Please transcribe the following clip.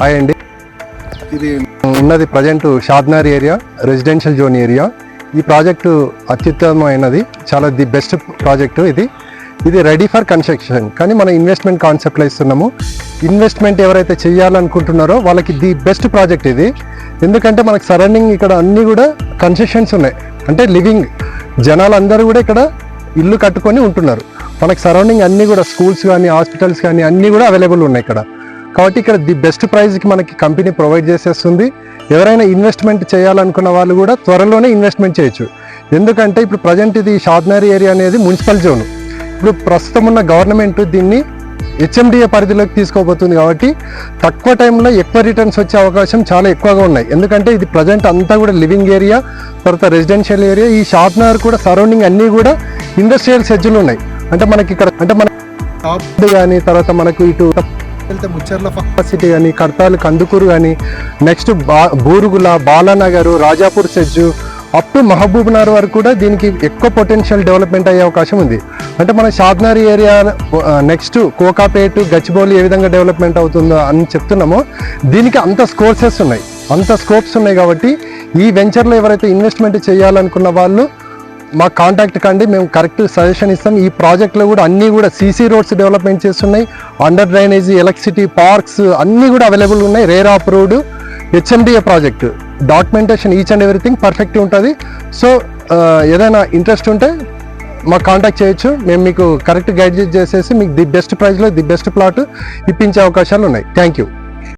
Hi అండి, ఇది ఉన్నది present Shadnagar area residential zone area. ఈ ప్రాజెక్టు అత్యుత్తమమైనది, చాలా ది బెస్ట్ ప్రాజెక్టు. ఇది రెడీ ఫర్ కన్స్ట్రక్షన్, కానీ మనం ఇన్వెస్ట్మెంట్ కాన్సెప్ట్లో ఇస్తున్నాము. ఇన్వెస్ట్మెంట్ ఎవరైతే చేయాలనుకుంటున్నారో వాళ్ళకి ది బెస్ట్ ప్రాజెక్ట్ ఇది. ఎందుకంటే మనకు సరౌండింగ్ ఇక్కడ అన్నీ కూడా కన్స్ట్రక్షన్స్ ఉన్నాయి, అంటే లివింగ్ జనాలందరూ కూడా ఇక్కడ ఇల్లు కట్టుకొని ఉంటున్నారు. మనకు సరౌండింగ్ అన్నీ కూడా స్కూల్స్ కానీ హాస్పిటల్స్ కానీ అన్నీ కూడా అవైలబుల్ ఉన్నాయి ఇక్కడ. కాబట్టి ఇక్కడ ది బెస్ట్ ప్రైస్కి మనకి కంపెనీ ప్రొవైడ్ చేసేస్తుంది. ఎవరైనా ఇన్వెస్ట్మెంట్ చేయాలనుకున్న వాళ్ళు కూడా త్వరలోనే ఇన్వెస్ట్మెంట్ చేయొచ్చు. ఎందుకంటే ఇప్పుడు ప్రజెంట్ ఇది షాద్నగర్ ఏరియా అనేది మున్సిపల్ జోన్. ఇప్పుడు ప్రస్తుతం ఉన్న గవర్నమెంట్ దీన్ని హెచ్ఎండిఏ పరిధిలోకి తీసుకోబోతుంది. కాబట్టి తక్కువ టైంలో ఎక్కువ రిటర్న్స్ వచ్చే అవకాశం చాలా ఎక్కువగా ఉన్నాయి. ఎందుకంటే ఇది ప్రజెంట్ అంతా కూడా లివింగ్ ఏరియా, తర్వాత రెసిడెన్షియల్ ఏరియా. ఈ షాద్నగర్ కూడా సరౌండింగ్ అన్నీ కూడా ఇండస్ట్రియల్ సెజ్జులు ఉన్నాయి. అంటే మనకి ఇక్కడ అంటే మన టాప్ కానీ, తర్వాత మనకు ఇటు వెళ్తే ముచ్చర్ల సిటీ కానీ, కడతాలు కందుకూరు కానీ, next Burugula, Balanagar, Rajapur SEZ up to Mahabubnagar వరకు కూడా దీనికి ఎక్కువ పొటెన్షియల్ డెవలప్మెంట్ అయ్యే అవకాశం ఉంది. అంటే మన షాద్నగర్ ఏరియా నెక్స్ట్ కోకాపేట్, గచ్చిబౌలి ఏ విధంగా డెవలప్మెంట్ అవుతుందో అని చెప్తున్నామో, దీనికి అంత స్కోర్సెస్ ఉన్నాయి, అంత స్కోప్స్ ఉన్నాయి. కాబట్టి ఈ వెంచర్లో ఎవరైతే ఇన్వెస్ట్మెంట్ చేయాలనుకున్న వాళ్ళు మాకు కాంటాక్ట్ కండి, మేము కరెక్ట్ సజెషన్ ఇస్తాం. ఈ ప్రాజెక్ట్లో కూడా అన్నీ కూడా సీసీ రోడ్స్ డెవలప్మెంట్ చేస్తున్నాయి, అండర్ డ్రైనేజీ, ఎలక్ట్రిసిటీ, పార్క్స్ అన్నీ కూడా అవైలబుల్ ఉన్నాయి. Rare approved HMDA project, documentation each and everything perfect ఉంటుంది. సో ఏదైనా ఇంట్రెస్ట్ ఉంటే మాకు కాంటాక్ట్ చేయొచ్చు. మేము మీకు కరెక్ట్ గైడ్ చేసేసి మీకు ది బెస్ట్ ప్రైస్లో ది బెస్ట్ ప్లాట్ ఇప్పించే అవకాశాలు ఉన్నాయి. Thank you.